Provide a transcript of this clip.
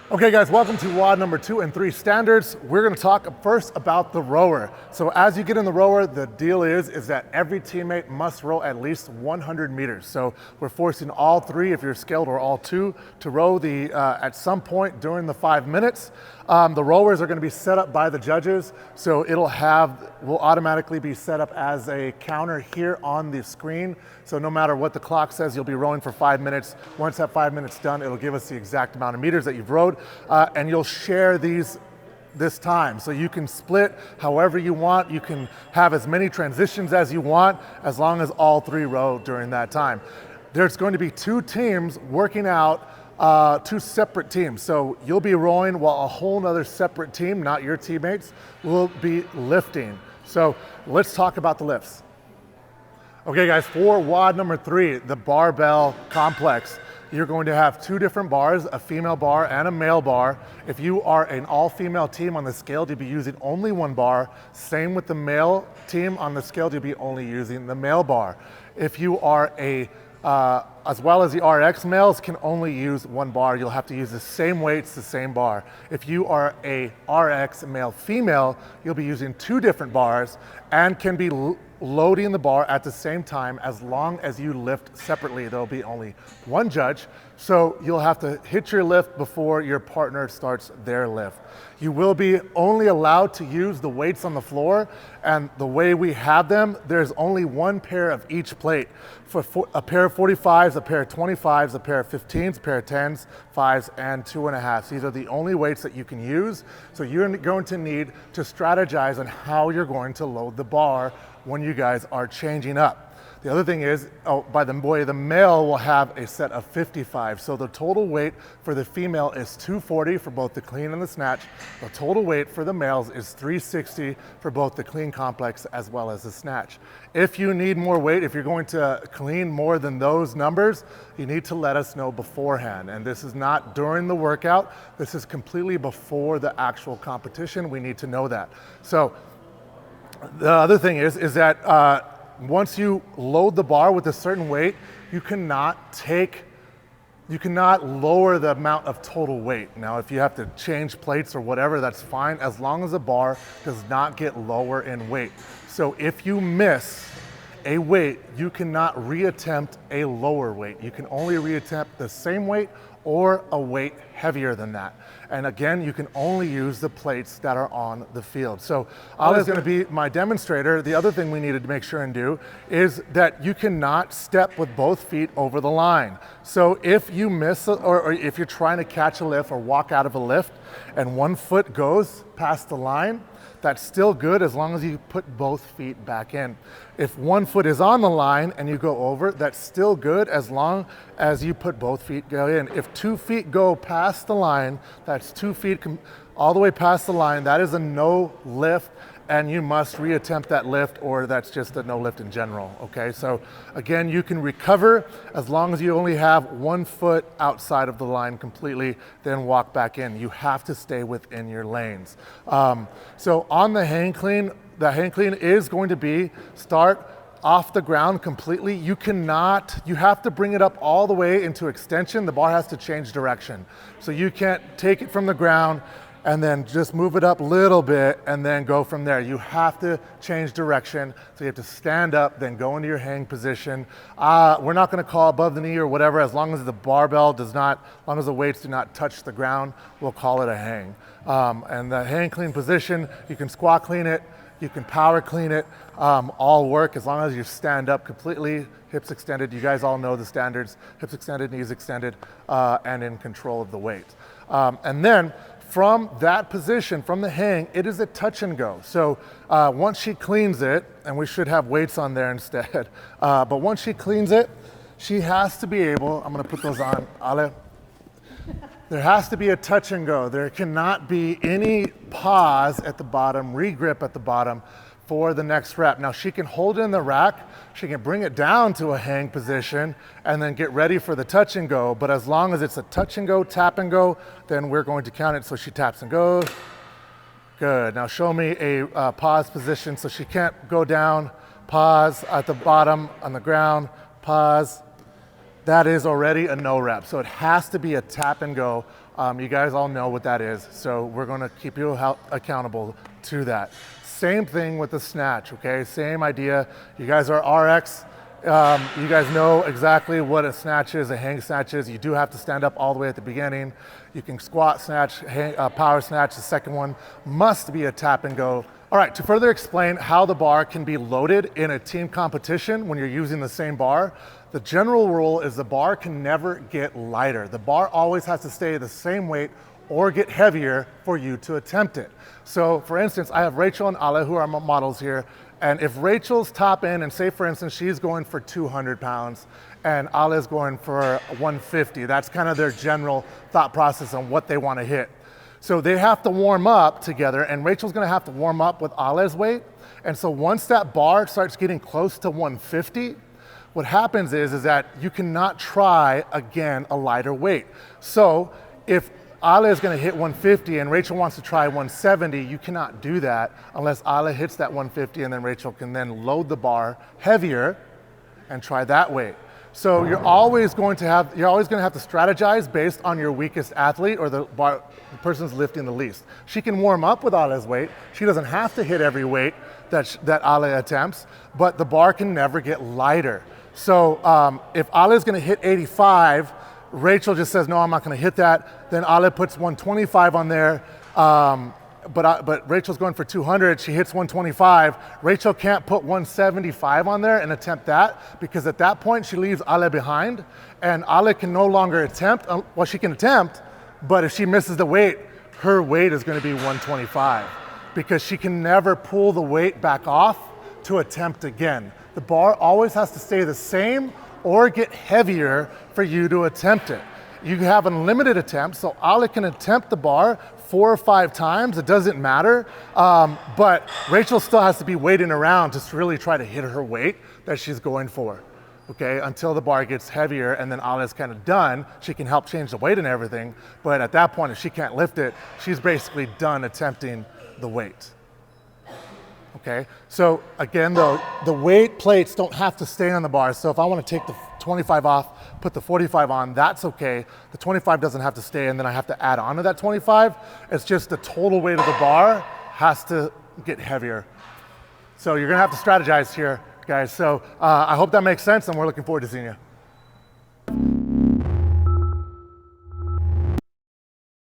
Okay guys, welcome to WOD number 2 and 3 standards. We're gonna talk first about the rower. So as you get in the rower, the deal is that every teammate must row at least 100 meters. So we're forcing all three, if you're skilled, or all two, to row at some point during the 5 minutes. The rowers are gonna be set up by the judges. So will automatically be set up as a counter here on the screen. So no matter what the clock says, you'll be rowing for 5 minutes. Once that 5 minutes done, it'll give us the exact amount of meters that you've rowed. And you'll share this time. So you can split however you want. You can have as many transitions as you want, as long as all three row during that time. There's going to be two teams working out, two separate teams. So you'll be rowing while a whole nother separate team, not your teammates, will be lifting. So let's talk about the lifts. Okay guys, for WOD number 3, the barbell complex, you're going to have two different bars, a female bar and a male bar. If you are an all-female team on the scale, you'll be using only one bar. Same with the male team on the scale, you'll be only using the male bar. If you are as well as the RX males can only use one bar, you'll have to use the same weights, the same bar. If you are a RX male-female, you'll be using two different bars and can be loading the bar at the same time. As long as you lift separately, there'll be only one judge. So you'll have to hit your lift before your partner starts their lift. You will be only allowed to use the weights on the floor, and the way we have them, there's only one pair of each plate. For a pair of 45s, a pair of 25s, a pair of 15s, a pair of 10s, 5s, and 2.5s. These are the only weights that you can use. So you're going to need to strategize on how you're going to load the bar when you guys are changing up. The other thing is, by the way, the male will have a set of 55. So the total weight for the female is 240 for both the clean and the snatch. The total weight for the males is 360 for both the clean complex as well as the snatch. If you need more weight, if you're going to clean more than those numbers, you need to let us know beforehand. And this is not during the workout. This is completely before the actual competition. We need to know that. So the other thing is that once you load the bar with a certain weight, you cannot lower the amount of total weight. Now, if you have to change plates or whatever, that's fine, as long as the bar does not get lower in weight. So if you miss a weight, you cannot reattempt a lower weight. You can only reattempt the same weight or a weight heavier than that. And again, you can only use the plates that are on the field. So Ali is going to be my demonstrator. The other thing we needed to make sure and do is that you cannot step with both feet over the line. So if you miss, or if you're trying to catch a lift or walk out of a lift and one foot goes past the line, that's still good as long as you put both feet back in. If one foot is on the line and you go over, that's still good as long as you put both feet go in. If 2 feet go past the line, that's 2 feet all the way past the line, that is a no lift, and you must reattempt that lift, or that's just a no lift in general, okay? So again, you can recover as long as you only have 1 foot outside of the line completely, then walk back in. You have to stay within your lanes. So on the hang clean is going to start off the ground completely. You have to bring it up all the way into extension. The bar has to change direction. So you can't take it from the ground and then just move it up a little bit and then go from there. You have to change direction. So you have to stand up, then go into your hang position. We're not gonna call above the knee or whatever, as long as the barbell as long as the weights do not touch the ground, we'll call it a hang. And the hang clean position, you can squat clean it, you can power clean it, all work as long as you stand up completely, hips extended. You guys all know the standards, hips extended, knees extended, and in control of the weight. And then from that position, from the hang, it is a touch and go. So once she cleans it, and we should have weights on there instead, but once she cleans it, she has to be able, I'm gonna put those on, Ale. There has to be a touch and go. There cannot be any pause at the bottom, regrip at the bottom for the next rep. Now she can hold it in the rack, she can bring it down to a hang position and then get ready for the touch and go. But as long as it's a touch and go, tap and go, then we're going to count it. So she taps and goes. Good. Now show me a pause position. So she can't go down, pause at the bottom on the ground, pause, that is already a no rep. So it has to be a tap and go. You guys all know what that is. So we're gonna keep you accountable to that. Same thing with the snatch, okay? Same idea. You guys are RX. You guys know exactly what a snatch is, a hang snatch is. You do have to stand up all the way at the beginning. You can squat snatch, power snatch. The second one must be a tap and go. All right, to further explain how the bar can be loaded in a team competition when you're using the same bar, the general rule is the bar can never get lighter. The bar always has to stay the same weight or get heavier for you to attempt it. So for instance, I have Rachel and Ale, who are my models here, and if Rachel's top in, and say for instance, she's going for 200 pounds and Ale's going for 150, that's kind of their general thought process on what they want to hit. So they have to warm up together, and Rachel's gonna have to warm up with Ale's weight. And so once that bar starts getting close to 150, what happens is that you cannot try again a lighter weight. So if Ale is gonna hit 150 and Rachel wants to try 170, you cannot do that unless Ale hits that 150, and then Rachel can then load the bar heavier and try that weight. So you're always going to have to strategize based on your weakest athlete or the person's lifting the least. She can warm up with Ale's weight. She doesn't have to hit every weight that Ale attempts, but the bar can never get lighter. So if Ale is gonna hit 85, Rachel just says, no, I'm not gonna hit that. Then Ale puts 125 on there, but Rachel's going for 200, she hits 125. Rachel can't put 175 on there and attempt that, because at that point she leaves Ale behind, and Ale can no longer attempt, well, she can attempt, but if she misses the weight, her weight is gonna be 125, because she can never pull the weight back off to attempt again. The bar always has to stay the same or get heavier for you to attempt it. You have unlimited attempts, so Ale can attempt the bar 4 or 5 times, it doesn't matter, but Rachel still has to be waiting around to really try to hit her weight that she's going for, okay, until the bar gets heavier, and then Ale's kind of done. She can help change the weight and everything, but at that point, if she can't lift it, she's basically done attempting the weight. Okay, so again though, the weight plates don't have to stay on the bar. So if I want to take the 25 off, put the 45 on, that's okay. The 25 doesn't have to stay, and then I have to add on to that 25. It's just the total weight of the bar has to get heavier. So you're gonna have to strategize here, guys. So I hope that makes sense, and we're looking forward to seeing you.